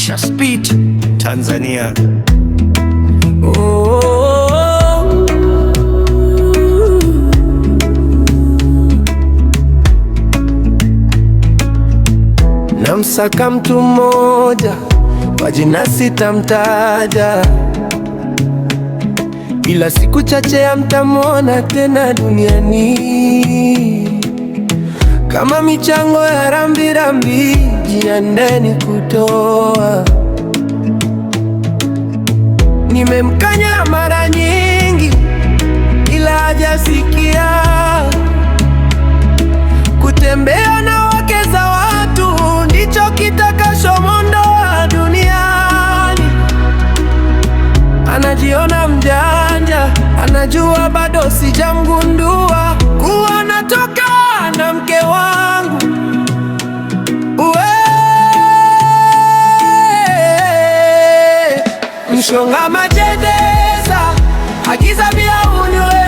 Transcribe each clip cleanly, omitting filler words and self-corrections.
Kisha Speed Tanzania. Namsaka mtu mmoja kwa jina sitamtaja, ila siku chache mtamwona tena duniani. Kama michango ya rambirambi, jiandeni kutoa. Nimemkanya mara nyingi, ila hajasikia. Kutembea na wake za watu ndicho kitakachomondoa duniani. Anajiona mjanja, anajua bado sijamgundua kuwa natoka na mke wangu. Mshonga majedeza, agiza bia unywe.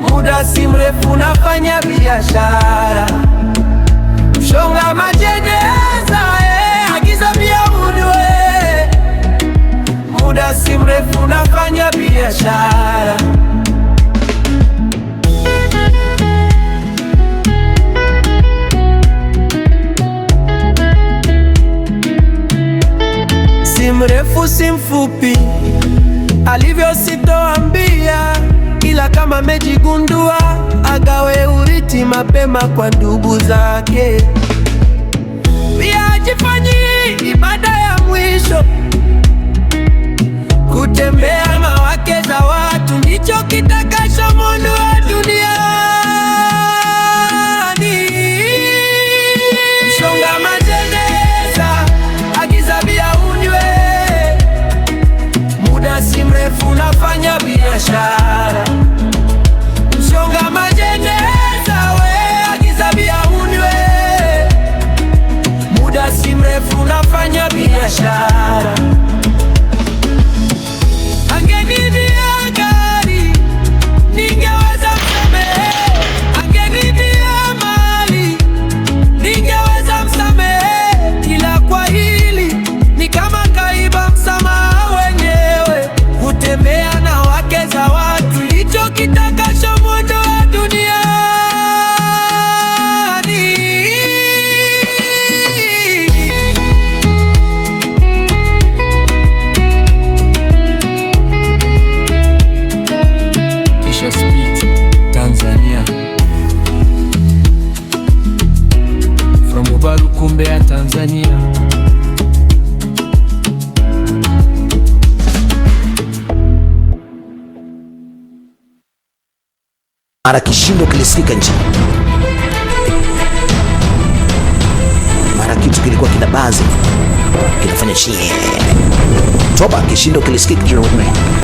Muda si mrefu nafanya biashara. Mshonga majedeza, agiza bia unywe. Muda si mrefu nafanya biashara. Si mrefu si mfupi, alivyo sitoambia, ila kama mejigundua, agawe urithi mapema kwa ndugu zake. Pia ajifanyi ibada ya mwisho. Kutembea na wake za watu ndicho kitakachomondoa duniani. Mshonga majeneza, agiza bia unywe. Muda si mrefu nafanya biashara. Mshonga majeneza, agiza bia unywe. Muda si mrefu nafanya biashara. Angenidia gari, ningeweza msamehe. Angenidia mali, ningeweza msamehe. Ila kwa hili ni kama kaiba msamaha wenyewe. Kutembea na wake za watu ndicho kitakachomondoa duniani. Kisha Speed Tanzania. From Ubarukumbe ya Tanzania. Mara kishindo kilisikika nchini, mara kitu kilikuwa kinabazi kinafanya chie toba, kishindo kilisikika.